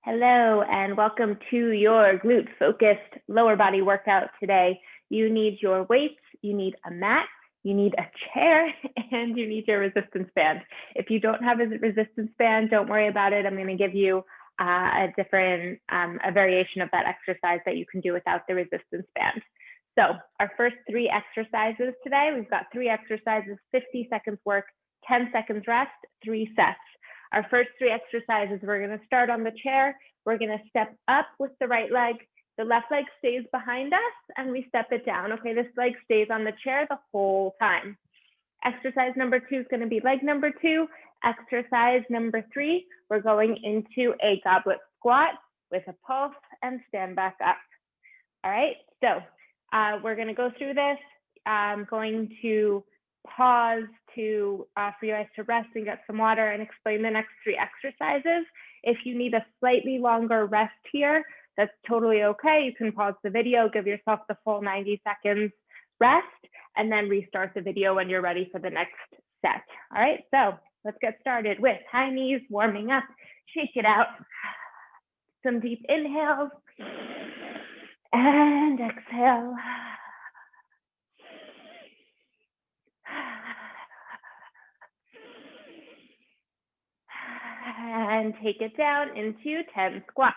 Hello, and welcome to your glute-focused lower body workout today. You need your weights, you need a mat, you need a chair, and you need your resistance band. If you don't have a resistance band, don't worry about it. I'm going to give you a variation of that exercise that you can do without the resistance band. So our first 3 exercises today, we've got 3 exercises, 50 seconds work, 10 seconds rest, 3 sets. Our first 3 exercises, we're going to start on the chair. We're going to step up with the right leg. The left leg stays behind us and we step it down. Okay, this leg stays on the chair the whole time. Exercise number 2 is going to be leg number 2. Exercise number 3, we're going into a goblet squat with a pulse and stand back up. All right, so we're going to go through this. I'm going to pause for you guys to rest and get some water and explain the next 3 exercises. If you need a slightly longer rest here, that's totally okay. You can pause the video, give yourself the full 90 seconds rest, and then restart the video when you're ready for the next set. All right, so let's get started with high knees, warming up, shake it out. Some deep inhales and exhale. And take it down into 10 squats.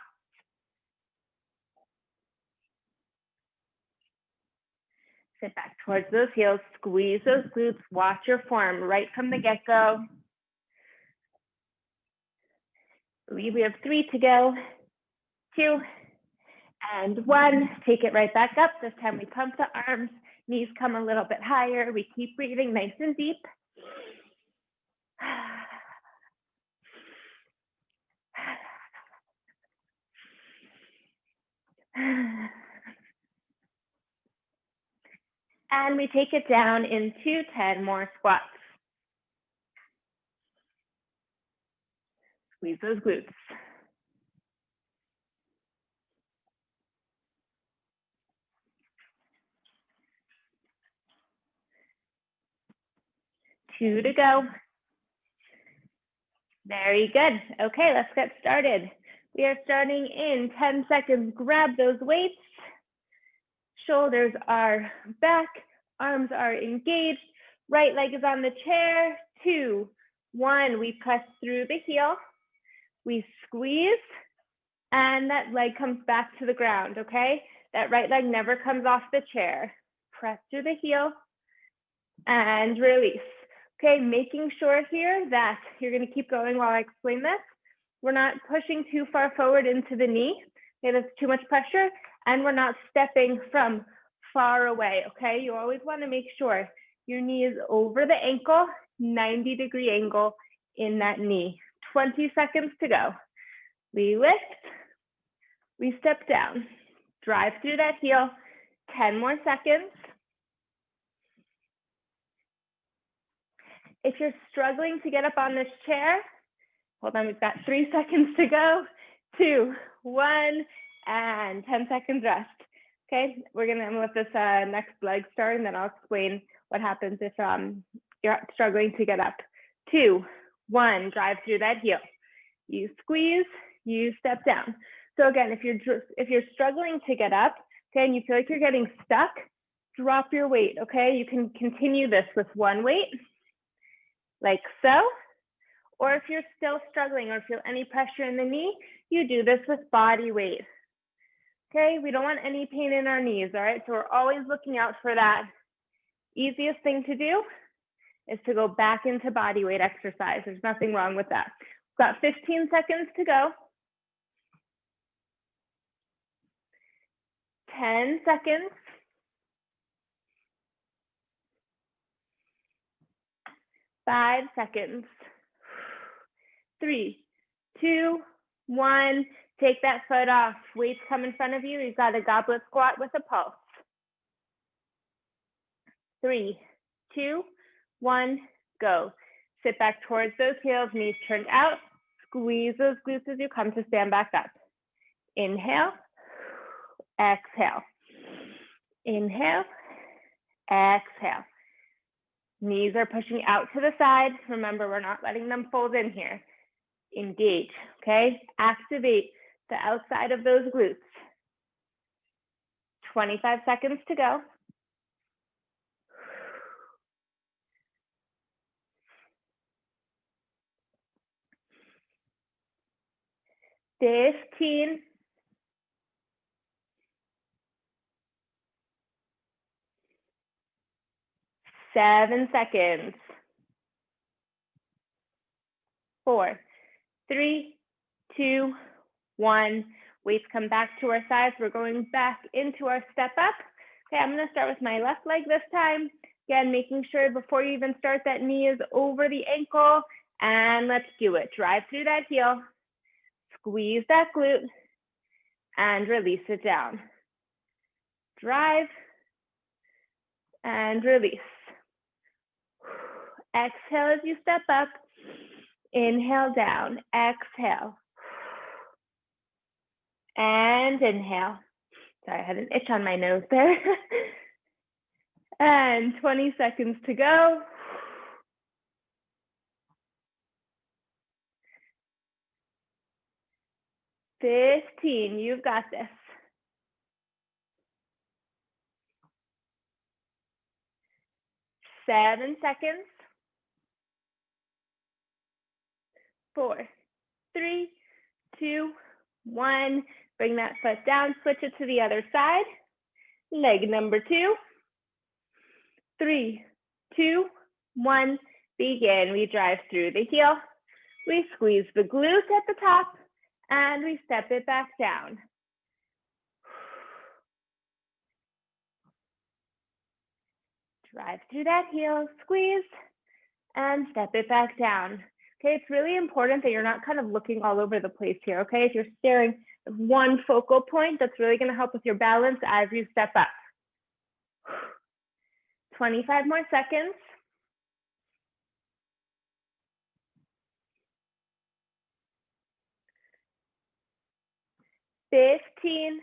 Sit back towards those heels, squeeze those glutes, watch your form right from the get-go. I believe we have 3 to go, 2, and 1. Take it right back up. This time we pump the arms, knees come a little bit higher. We keep breathing nice and deep. And we take it down into 10 more squats. Squeeze those glutes. Two to go. Very good. Okay, let's get started. We are starting in 10 seconds. Grab those weights. Shoulders are back, arms are engaged. Right leg is on the chair. 2, 1, we press through the heel. We squeeze, and that leg comes back to the ground, okay? That right leg never comes off the chair. Press through the heel and release. Okay, making sure here that you're gonna keep going while I explain this. We're not pushing too far forward into the knee. Okay, that's too much pressure. And we're not stepping from far away, okay? You always wanna make sure your knee is over the ankle, 90-degree angle in that knee. 20 seconds to go. We lift, we step down, drive through that heel, 10 more seconds. If you're struggling to get up on this chair, hold on, we've got 3 seconds to go. 2, 1, and 10 seconds rest. Okay, we're gonna let this next leg start, and then I'll explain what happens if you're struggling to get up. 2, 1, drive through that heel. You squeeze, you step down. So again, if you're struggling to get up, okay, and you feel like you're getting stuck, drop your weight. Okay, you can continue this with 1 weight, like so. Or if you're still struggling or feel any pressure in the knee, you do this with body weight. Okay, we don't want any pain in our knees, all right? So we're always looking out for that. Easiest thing to do is to go back into body weight exercise. There's nothing wrong with that. We've got 15 seconds to go. 10 seconds. 5 seconds. 3, 2, 1. Take that foot off. Weights come in front of you. You've got a goblet squat with a pulse. 3, 2, 1, go. Sit back towards those heels, knees turned out. Squeeze those glutes as you come to stand back up. Inhale, exhale. Inhale, exhale. Knees are pushing out to the side. Remember, we're not letting them fold in here. Engage, okay? Activate the outside of those glutes. 25 seconds to go. Fifteen. 7 seconds. 4, 3, 2, 1. Weights come back to our sides. We're going back into our step up. Okay, I'm going to start with my left leg this time. Again, making sure before you even start that knee is over the ankle. And let's do it. Drive through that heel. Squeeze that glute. And release it down. Drive. And release. Exhale as you step up. Inhale down. Exhale. And inhale. Sorry, I had an itch on my nose there. And 20 seconds to go. Fifteen, you've got this. 7 seconds. 4, 3, 2, 1. Bring that foot down, switch it to the other side. Leg number 2. 3, 2, 1. Begin. We drive through the heel. We squeeze the glute at the top and we step it back down. Drive through that heel, squeeze, and step it back down. Okay, it's really important that you're not kind of looking all over the place here, okay? If you're staring at one focal point, that's really gonna help with your balance as you step up. 25 more seconds. 15.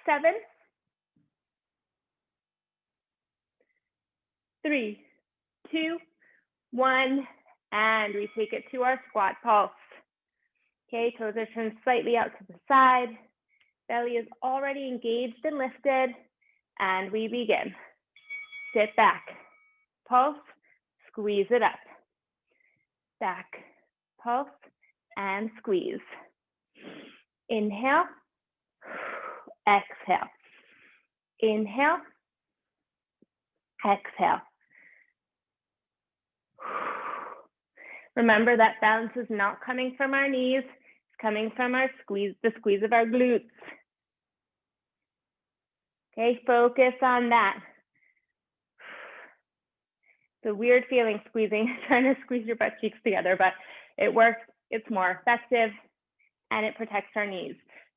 7. 3, 2, 1, and we take it to our squat pulse. Okay, toes are turned slightly out to the side. Belly is already engaged and lifted, and we begin. Sit back, pulse, squeeze it up. Back, pulse, and squeeze. Inhale, exhale. Inhale, exhale. Remember that balance is not coming from our knees, it's coming from our squeeze, the squeeze of our glutes. Okay, focus on that. It's a weird feeling squeezing, trying to squeeze your butt cheeks together, but it works, it's more effective, and it protects our knees.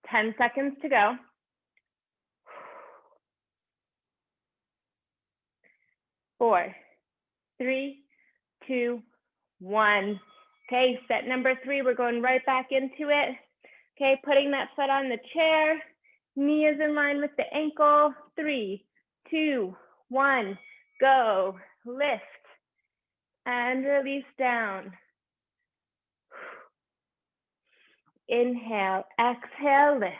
10 seconds to go. 4, 3, 2, 1. Okay, set number 3, we're going right back into it. Okay, putting that foot on the chair, knee is in line with the ankle. 3, 2, 1, go. Lift and release down. Inhale, exhale, lift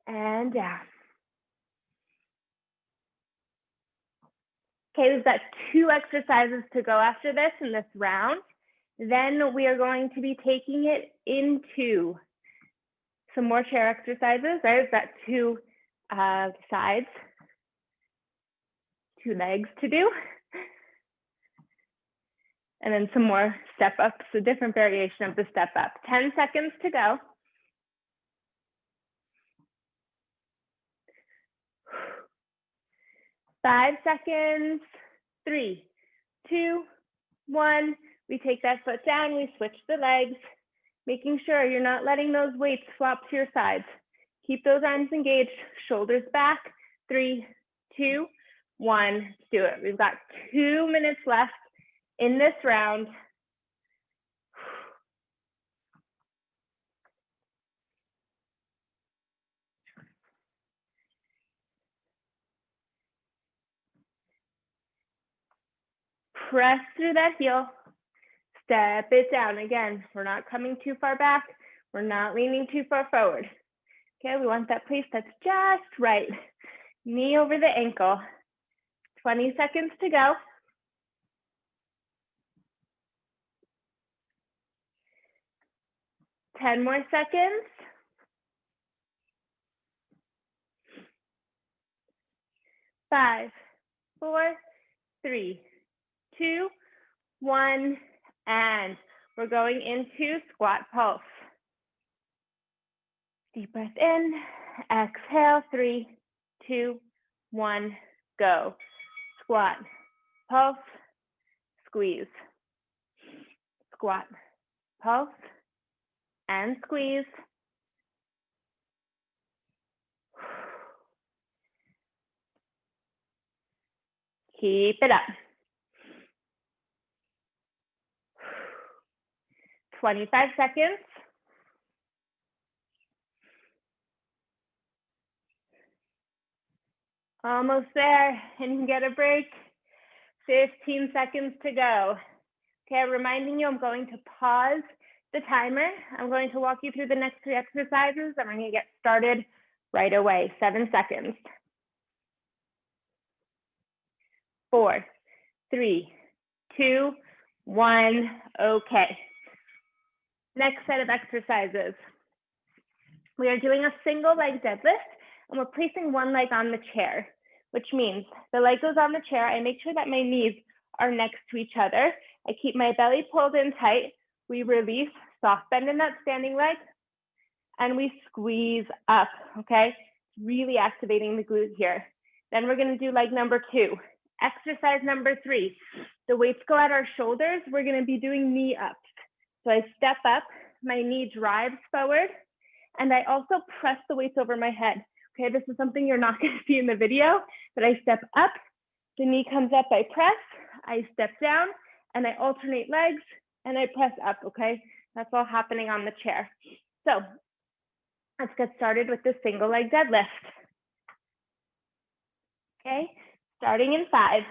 and down. Okay, we've got 2 exercises to go after this in this round. Then we are going to be taking it into some more chair exercises, right? We've got 2 sides, 2 legs to do. And then some more step ups, a different variation of the step up. 10 seconds to go. Five seconds. 3, 2, 1. We take that foot down, we switch the legs, making sure you're not letting those weights flop to your sides. Keep those arms engaged, shoulders back. 3, 2, 1. Let's do it. We've got 2 minutes left in this round. press through that heel, step it down. Again, we're not coming too far back. We're not leaning too far forward. Okay, we want that place that's just right. Knee over the ankle. 20 seconds to go. Ten more seconds. 5, 4, 3, 2, 1, and we're going into squat pulse. Deep breath in, exhale, 3, 2, 1, go. Squat, pulse, squeeze. Squat, pulse, and squeeze. Keep it up. 25 seconds. Almost there, and you can get a break. 15 seconds to go. Okay, reminding you, I'm going to pause the timer. I'm going to walk you through the next 3 exercises, and we're going to get started right away. 7 seconds. 4, 3, 2, 1. Okay. Next set of exercises. We are doing a single leg deadlift, and we're placing one leg on the chair, which means the leg goes on the chair. I make sure that my knees are next to each other. I keep my belly pulled in tight. We release, soft bend in that standing leg, and we squeeze up, okay? Really activating the glute here. Then we're gonna do leg number 2. Exercise number 3. The weights go at our shoulders. We're gonna be doing knee ups. So I step up, my knee drives forward, and I also press the weights over my head. Okay, this is something you're not gonna see in the video, but I step up, the knee comes up, I press, I step down, and I alternate legs, and I press up, okay? That's all happening on the chair. So let's get started with the single leg deadlift. Okay, starting in 5.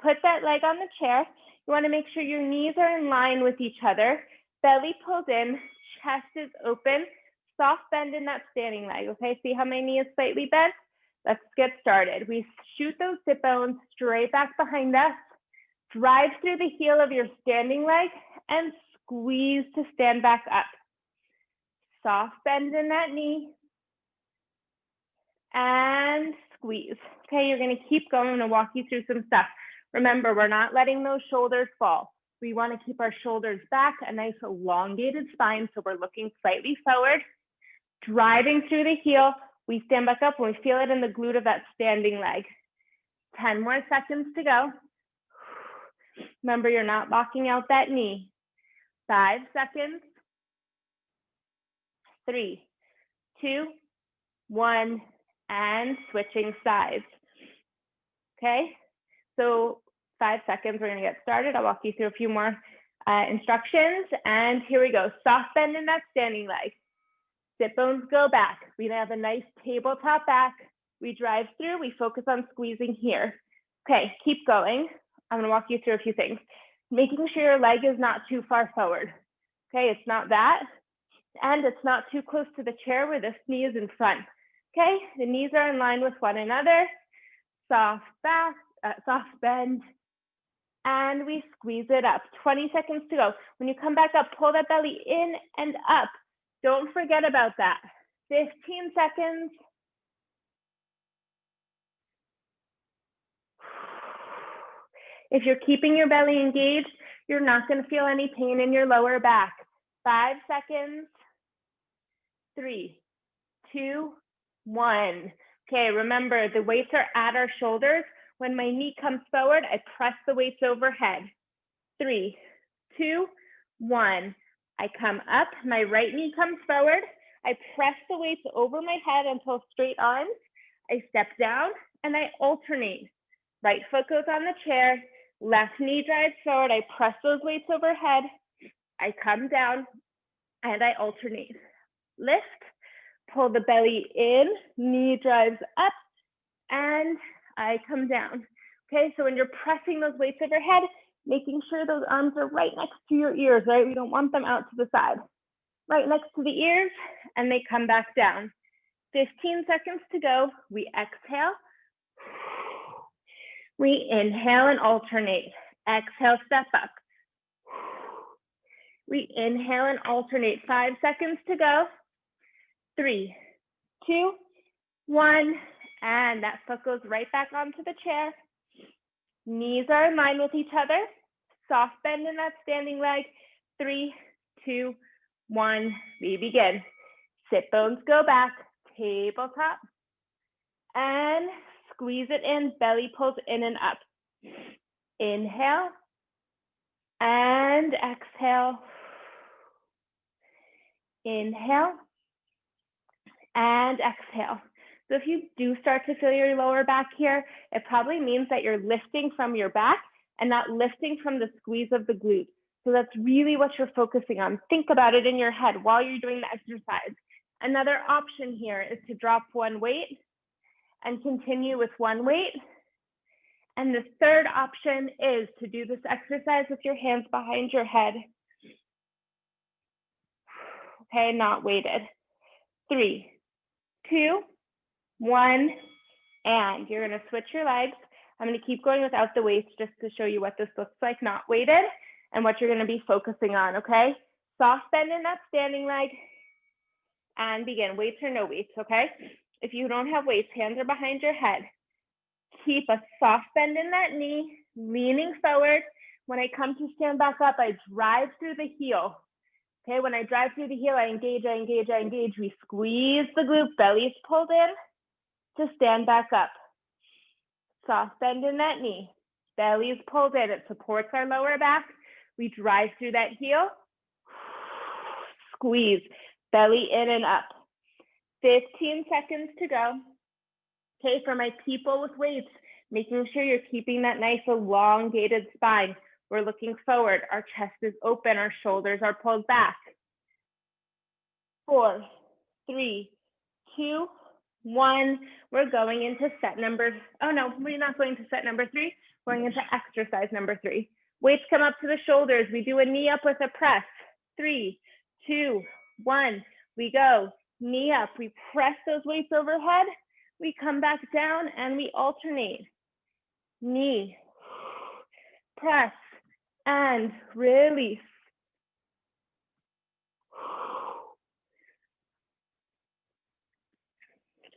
Put that leg on the chair. You wanna make sure your knees are in line with each other. Belly pulled in, chest is open, soft bend in that standing leg, okay? See how my knee is slightly bent? Let's get started. We shoot those sit bones straight back behind us, drive through the heel of your standing leg, and squeeze to stand back up. Soft bend in that knee, and squeeze. Okay, you're gonna keep going and walk you through some stuff. Remember, we're not letting those shoulders fall. We wanna keep our shoulders back, a nice elongated spine, so we're looking slightly forward. Driving through the heel, we stand back up when we feel it in the glute of that standing leg. 10 more seconds to go. Remember, you're not locking out that knee. 5 seconds. 3, 2, 1, and switching sides. Okay, so 5 seconds, we're gonna get started. I'll walk you through a few more instructions, and here we go. Soft bend in that standing leg. Sit bones go back. We have a nice tabletop back. We drive through, we focus on squeezing here. Okay, keep going. I'm gonna walk you through a few things. Making sure your leg is not too far forward. Okay, it's not that, and it's not too close to the chair where this knee is in front. Okay, the knees are in line with one another. Soft back, soft bend, and we squeeze it up. 20 seconds to go. When you come back up, pull that belly in and up. Don't forget about that. 15 seconds. If you're keeping your belly engaged, you're not going to feel any pain in your lower back. 5 seconds. 3, 2, 1. Okay, remember the weights are at our shoulders. When my knee comes forward, I press the weights overhead. 3, 2, 1. I come up, my right knee comes forward. I press the weights over my head until straight arms. I step down and I alternate. Right foot goes on the chair, left knee drives forward. I press those weights overhead. I come down and I alternate. Lift, pull the belly in, knee drives up, and I come down. Okay, so when you're pressing those weights overhead, Making sure those arms are right next to your ears, right? We don't want them out to the side. Right next to the ears, and they come back down. 15 seconds to go. We exhale. We inhale and alternate. Exhale, step up. We inhale and alternate. 5 seconds to go. 3, 2, 1. And that foot goes right back onto the chair. Knees are in line with each other. Soft bend in that standing leg. 3, 2, 1. We begin. Sit bones go back. Tabletop. And squeeze it in. Belly pulls in and up. Inhale. And exhale. Inhale. And exhale. So if you do start to feel your lower back here, it probably means that you're lifting from your back and not lifting from the squeeze of the glute. So that's really what you're focusing on. Think about it in your head while you're doing the exercise. Another option here is to drop one weight and continue with one weight. And the third option is to do this exercise with your hands behind your head. Okay, not weighted. 3, 2, 1, and you're gonna switch your legs. I'm gonna keep going without the weights just to show you what this looks like, not weighted, and what you're gonna be focusing on, okay? Soft bend in that standing leg, and begin, weights or no weights, okay? If you don't have weights, hands are behind your head. Keep a soft bend in that knee, leaning forward. When I come to stand back up, I drive through the heel. Okay, when I drive through the heel, I engage, I engage, I engage. We squeeze the glute, belly's pulled in to stand back up. Soft bend in that knee, belly's pulled in. It supports our lower back. We drive through that heel, squeeze, belly in and up. 15 seconds to go. Okay, for my people with weights, making sure you're keeping that nice elongated spine. We're looking forward. Our chest is open. Our shoulders are pulled back. 4, 3, 2, 1. We're going into set number, oh no, we're not going to set number 3. We're going into exercise number 3. Weights come up to the shoulders. We do a knee up with a press. 3, 2, 1. We go. Knee up. We press those weights overhead. We come back down and we alternate. Knee, press, and release.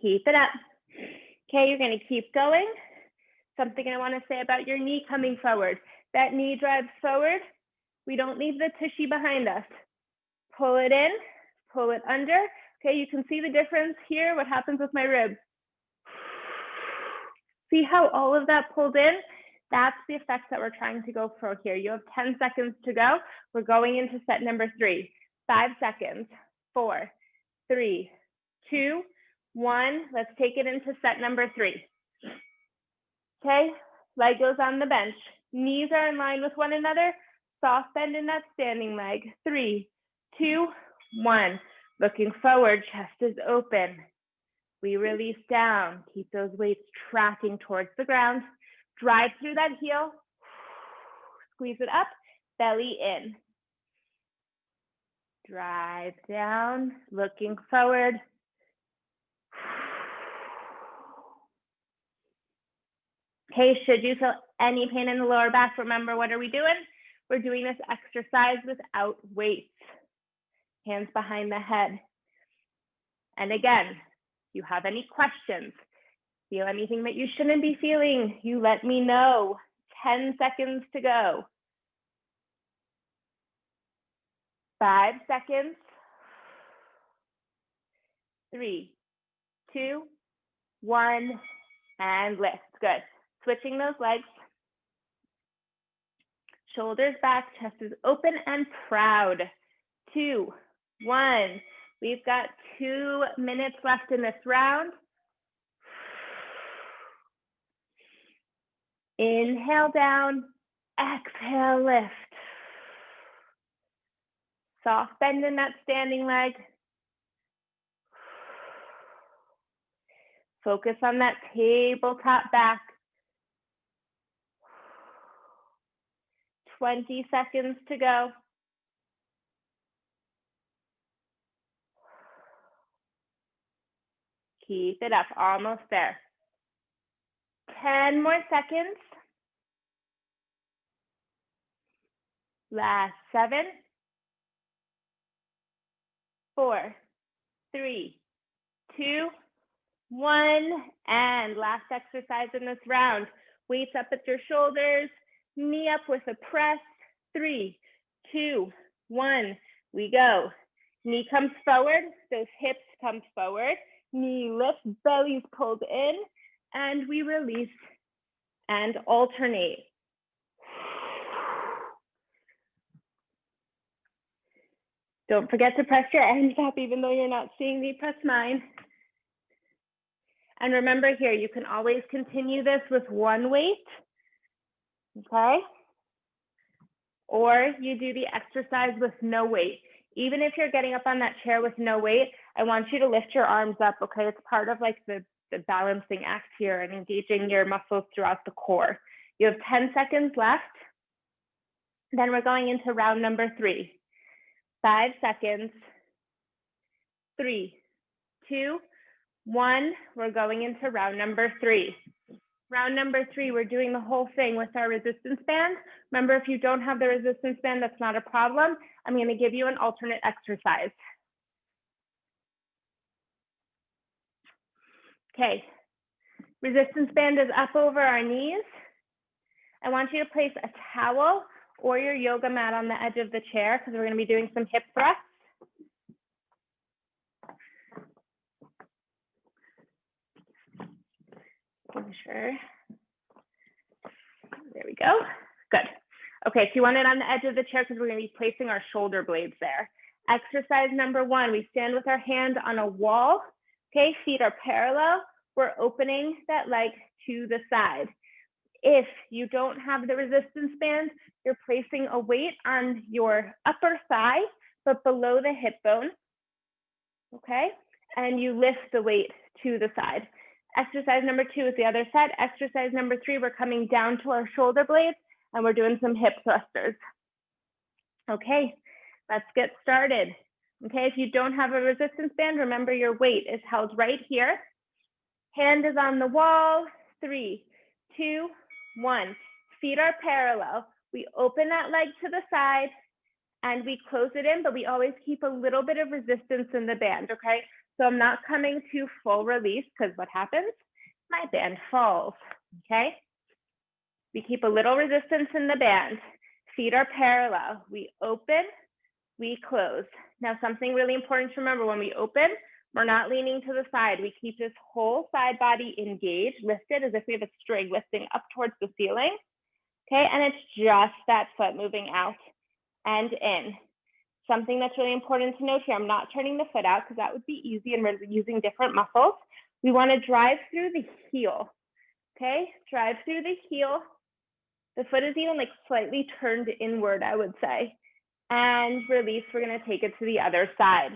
Keep it up. Okay, you're gonna keep going. Something I wanna say about your knee coming forward. That knee drives forward. We don't leave the tushy behind us. Pull it in, pull it under. Okay, you can see the difference here, what happens with my ribs. See how all of that pulled in? That's the effect that we're trying to go for here. You have 10 seconds to go. We're going into set number 3. 5 seconds. 4, 3, 2, 1. Let's take it into set number 3. Okay, leg goes on the bench. Knees are in line with one another. Soft bend in that standing leg. 3, 2, 1. Looking forward, chest is open. We release down, keep those weights tracking towards the ground. Drive through that heel, squeeze it up, belly in. Drive down, looking forward. Okay, should you feel any pain in the lower back, remember what are we doing? We're doing this exercise without weights. Hands behind the head. And again, if you have any questions, feel anything that you shouldn't be feeling, you let me know. 10 seconds to go. 5 seconds. 3, 2, 1, and lift. Good. Switching those legs. Shoulders back, chest is open and proud. 2, 1. We've got 2 minutes left in this round. Inhale down, exhale lift. Soft bend in that standing leg. Focus on that tabletop back. 20 seconds to go. Keep it up, almost there. 10 more seconds. Last 7, 4, 3, 2, 1, and last exercise in this round. Weights up at your shoulders, knee up with a press. 3, 2, 1, we go. Knee comes forward, those hips come forward. Knee lifts, belly's pulled in, and we release and alternate. Don't forget to press your arms up, even though you're not seeing me press mine. And remember here, you can always continue this with one weight, okay? Or you do the exercise with no weight. Even if you're getting up on that chair with no weight, I want you to lift your arms up, okay? It's part of like the balancing act here and engaging your muscles throughout the core. You have 10 seconds left. Then we're going into round number 3. 5 seconds. 3, 2, 1. We're going into round number 3. Round number 3, we're doing the whole thing with our resistance band. Remember, if you don't have the resistance band, that's not a problem. I'm going to give you an alternate exercise. Okay, resistance band is up over our knees. I want you to place a towel or your yoga mat on the edge of the chair because we're going to be doing some hip thrusts. Sure. There we go. Good. Okay, so you want it on the edge of the chair because we're going to be placing our shoulder blades there. Exercise number 1, we stand with our hand on a wall. Okay, feet are parallel. We're opening that leg to the side. If you don't have the resistance band, you're placing a weight on your upper thigh, but below the hip bone. Okay, and you lift the weight to the side. Exercise number 2 is the other side. Exercise number 3, we're coming down to our shoulder blades and we're doing some hip thrusters. Okay, let's get started. Okay, if you don't have a resistance band, remember your weight is held right here. Hand is on the wall. 3, 2, 1. Feet are parallel. We open that leg to the side and we close it in, but we always keep a little bit of resistance in the band, okay? So I'm not coming to full release because what happens? My band falls, okay? We keep a little resistance in the band. Feet are parallel. We open, we close. Now, something really important to remember, when we open, we're not leaning to the side. We keep this whole side body engaged, lifted as if we have a string lifting up towards the ceiling, okay? And it's just that foot moving out and in. Something that's really important to note here, I'm not turning the foot out because that would be easy and we're using different muscles. We want to drive through the heel, okay? Drive through the heel. The foot is even like slightly turned inward, I would say. And release, we're going to take it to the other side.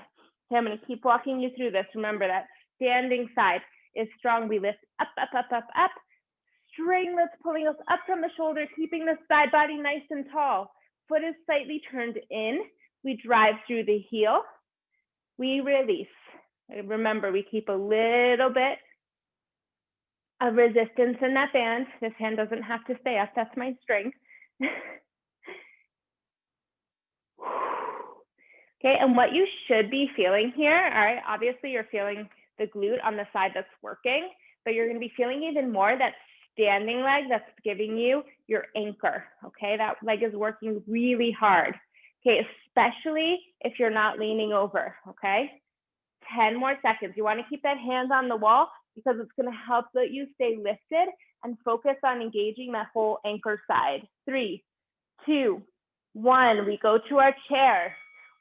Okay, I'm going to keep walking you through this. Remember that standing side is strong. We lift up, up, up, up, up. String that's pulling us up from the shoulder, keeping the side body nice and tall. Foot is slightly turned in. We drive through the heel. We release. Remember, we keep a little bit of resistance in that band. This hand doesn't have to stay up. That's my strength. Okay, and what you should be feeling here, all right, obviously you're feeling the glute on the side that's working, but you're going to be feeling even more that standing leg that's giving you your anchor, okay? That leg is working really hard, okay, especially if you're not leaning over, okay? 10 more seconds. You want to keep that hand on the wall because it's going to help that you stay lifted and focus on engaging that whole anchor side. 3, 2, 1. We go to our chair.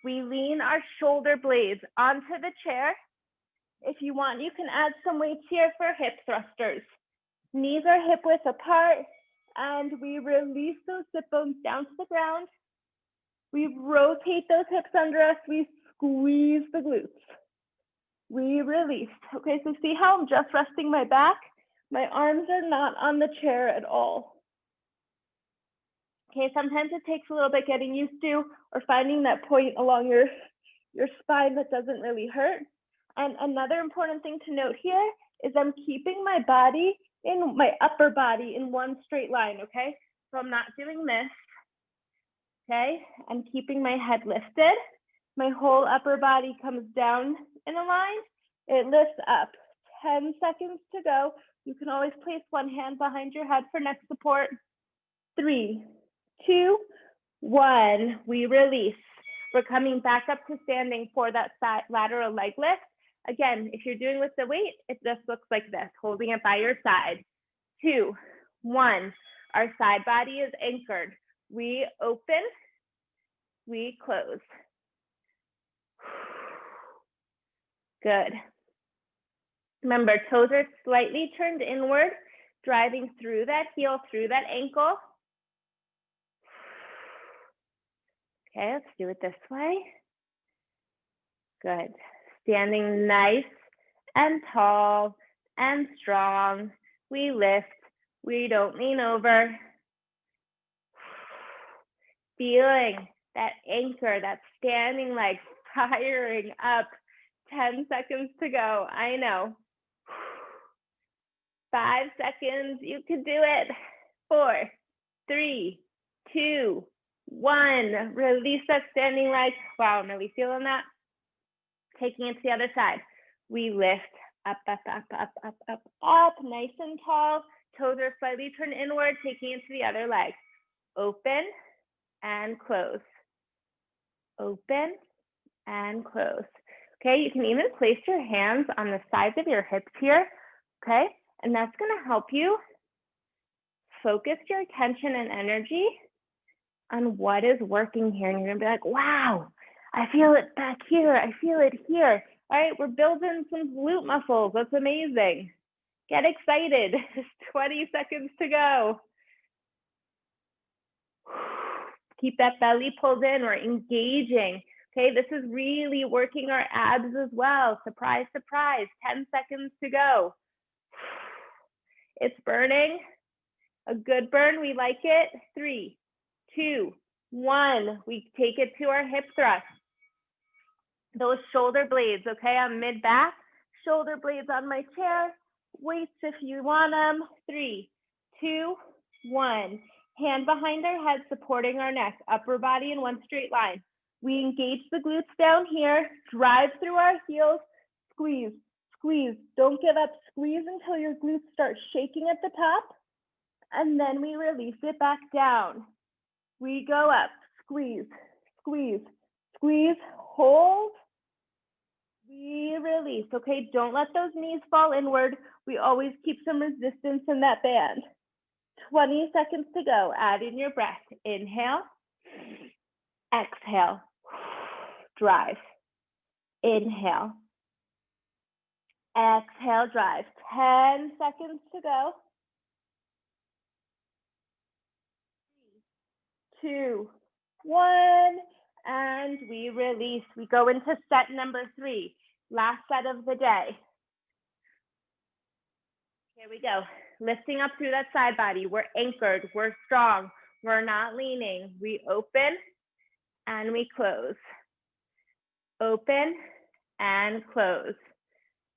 We lean our shoulder blades onto the chair. If you want, you can add some weights here for hip thrusters. Knees are hip width apart, and we release those sit bones down to the ground. We rotate those hips under us. We squeeze the glutes. We release. Okay, so see how I'm just resting my back? My arms are not on the chair at all. Okay, sometimes it takes a little bit getting used to or finding that point along your spine that doesn't really hurt. And another important thing to note here is I'm keeping my body in my upper body in one straight line, okay? So I'm not doing this, okay? I'm keeping my head lifted. My whole upper body comes down in a line. It lifts up. 10 seconds to go. You can always place one hand behind your head for neck support. 3, 2, 1. We release. We're coming back up to standing for that lateral leg lift. Again, if you're doing with the weight, it just looks like this, holding it by your side. 2, 1. Our side body is anchored. We open, we close. Good. Remember, toes are slightly turned inward, driving through that heel, through that ankle. Okay, let's do it this way. Good. Standing nice and tall and strong. We lift. We don't lean over. Feeling that anchor, that standing leg firing up. 10 seconds to go. I know. 5 seconds. You can do it. 4, 3, 2, 1. Release that standing leg. Wow, I'm really feeling that. Taking it to the other side. We lift up, up, up, up, up, up, up. Nice and tall. Toes are slightly turned inward. Taking it to the other leg. Open and close. Open and close. Okay, you can even place your hands on the sides of your hips here, okay? And that's gonna help you focus your attention and energy on what is working here. And you're gonna be like, wow, I feel it back here, I feel it here. All right, we're building some glute muscles, that's amazing. Get excited, 20 seconds to go. Keep that belly pulled in, we're engaging. Okay, this is really working our abs as well. Surprise, surprise, 10 seconds to go. It's burning, a good burn, we like it. 3, 2, 1, we take it to our hip thrust. Those shoulder blades, okay, on mid-back, shoulder blades on my chair, weights if you want them. 3, 2, 1, hand behind our head supporting our neck, upper body in one straight line. We engage the glutes down here, drive through our heels, squeeze, squeeze. Don't give up, squeeze until your glutes start shaking at the top, and then we release it back down. We go up, squeeze, squeeze, squeeze, hold. We release, okay? Don't let those knees fall inward. We always keep some resistance in that band. 20 seconds to go. Add in your breath. Inhale. Exhale, drive, inhale, exhale, drive, 10 seconds to go. 3, 2, 1, and we release. We go into set number 3, last set of the day. Here we go, lifting up through that side body. We're anchored, we're strong, we're not leaning. We open and we close. Open and close.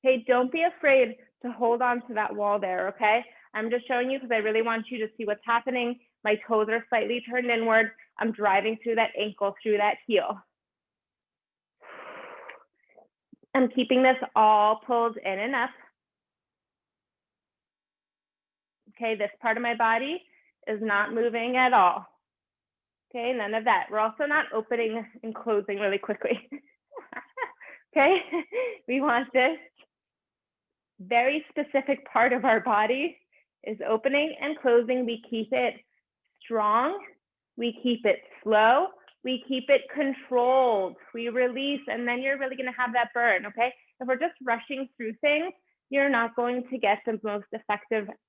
Okay, don't be afraid to hold on to that wall there, okay? I'm just showing you because I really want you to see what's happening. My toes are slightly turned inward. I'm driving through that ankle, through that heel. I'm keeping this all pulled in and up. Okay, this part of my body is not moving at all. Okay, none of that. We're also not opening and closing really quickly. Okay, we want this very specific part of our body is opening and closing. We keep it strong, we keep it slow, we keep it controlled, we release, and then you're really gonna have that burn, okay? If we're just rushing through things, you're not going to get the most effectiveness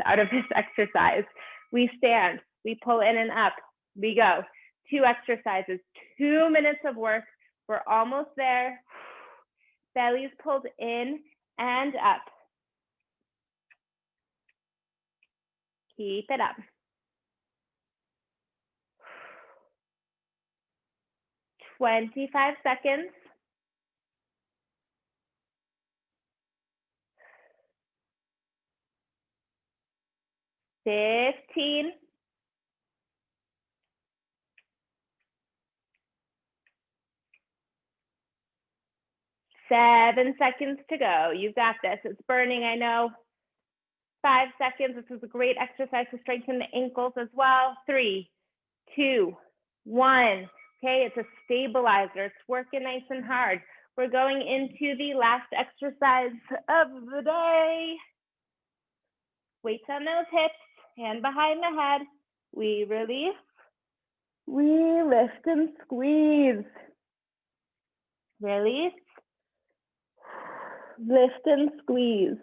out of this exercise. We stand, we pull in and up, we go. 2 exercises, 2 minutes of work. We're almost there. Belly's pulled in and up. Keep it up. 25 seconds. 15. 7 seconds to go. You've got this. It's burning, I know. 5 seconds. This is a great exercise to strengthen the ankles as well. 3, 2, 1. Okay, it's a stabilizer. It's working nice and hard. We're going into the last exercise of the day. Weights on those hips, hand behind the head. We release. We lift and squeeze. Release. Lift and squeeze.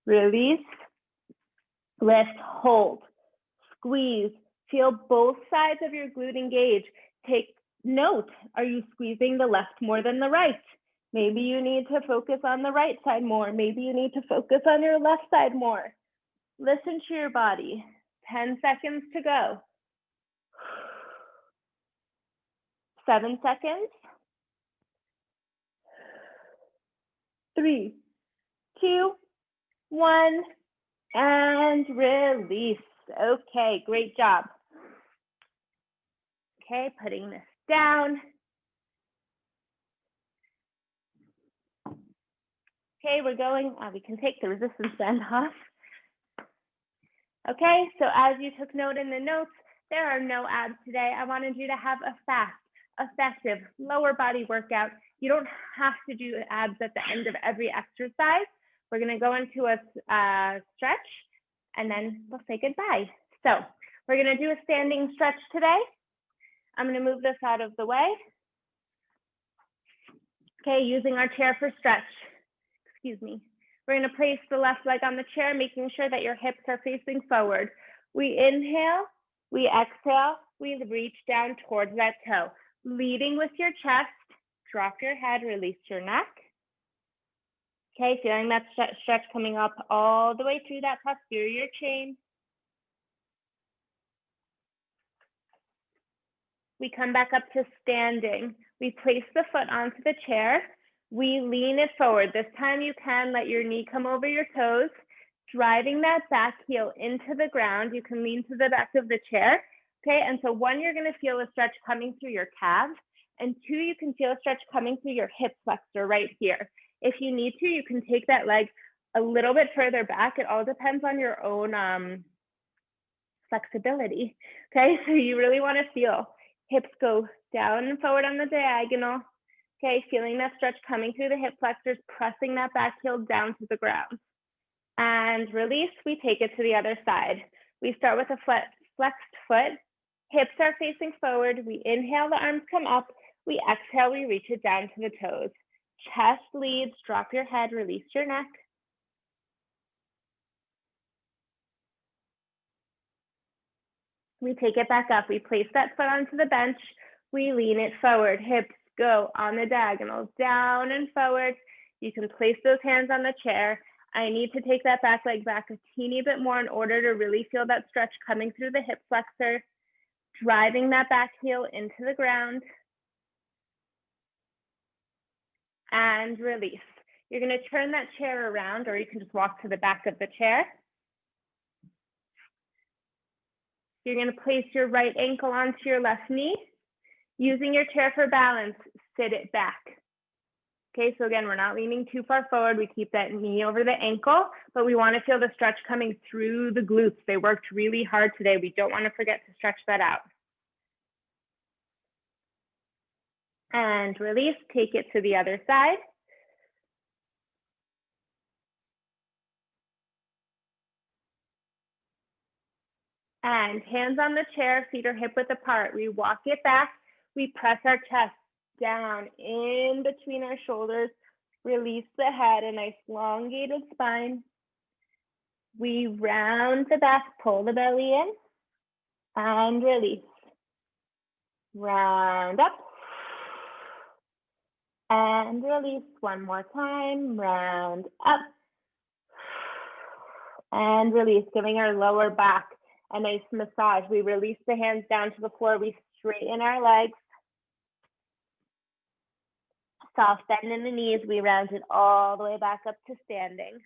Release, lift, hold, squeeze. Feel both sides of your glute engage. Take note, are you squeezing the left more than the right? Maybe you need to focus on the right side more. Maybe you need to focus on your left side more. Listen to your body. 10 seconds to go. 7 seconds. 3, 2, 1, and release. Okay, great job. Okay, putting this down. Okay, we're going, we can take the resistance band off. Okay, so as you took note in the notes, there are no abs today. I wanted you to have a fast, effective, lower body workout. You don't have to do abs at the end of every exercise. We're gonna go into a stretch and then we'll say goodbye. So we're gonna do a standing stretch today. I'm gonna move this out of the way. Okay, using our chair for stretch. Excuse me. We're gonna place the left leg on the chair, making sure that your hips are facing forward. We inhale, we exhale, we reach down towards that toe. Leading with your chest, drop your head, release your neck. Okay, feeling that stretch coming up all the way through that posterior chain. We come back up to standing. We place the foot onto the chair. We lean it forward. This time you can let your knee come over your toes, driving that back heel into the ground. You can lean to the back of the chair. Okay, and so 1, you're gonna feel a stretch coming through your calves, and 2, you can feel a stretch coming through your hip flexor right here. If you need to, you can take that leg a little bit further back. It all depends on your own flexibility. Okay, so you really wanna feel hips go down and forward on the diagonal. Okay, feeling that stretch coming through the hip flexors, pressing that back heel down to the ground. And release, we take it to the other side. We start with a flexed foot. Hips are facing forward. We inhale, the arms come up. We exhale, we reach it down to the toes. Chest leads, drop your head, release your neck. We take it back up. We place that foot onto the bench. We lean it forward. Hips go on the diagonal, down and forward. You can place those hands on the chair. I need to take that back leg back a teeny bit more in order to really feel that stretch coming through the hip flexor, driving that back heel into the ground. And release. You're gonna turn that chair around, or you can just walk to the back of the chair. You're gonna place your right ankle onto your left knee. Using your chair for balance, sit it back. Okay, so again, we're not leaning too far forward. We keep that knee over the ankle, but we wanna feel the stretch coming through the glutes. They worked really hard today. We don't wanna forget to stretch that out. And release, take it to the other side. And hands on the chair, feet are hip width apart. We walk it back. We press our chest down in between our shoulders. Release the head, a nice elongated spine. We round the back, pull the belly in, and release. Round up. And release one more time, round up. And release, giving our lower back a nice massage. We release the hands down to the floor. We straighten our legs. Soft bend in the knees. We round it all the way back up to standing.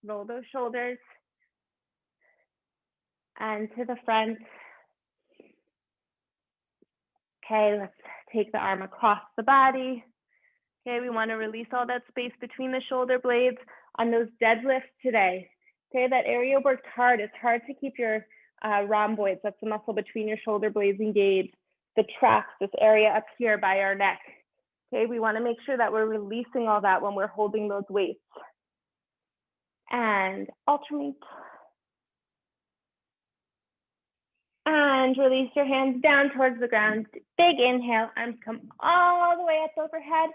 Roll those shoulders and to the front. Okay, let's take the arm across the body. Okay, we want to release all that space between the shoulder blades on those deadlifts today. Okay, that area worked hard. It's hard to keep your rhomboids, that's the muscle between your shoulder blades, engaged. The traps, this area up here by our neck. Okay, we want to make sure that we're releasing all that when we're holding those weights. And alternate. And release your hands down towards the ground. Big inhale, arms come all the way up overhead.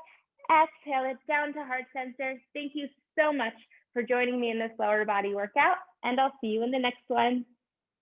Exhale it down to heart center. Thank you so much for joining me in this lower body workout, and I'll see you in the next one.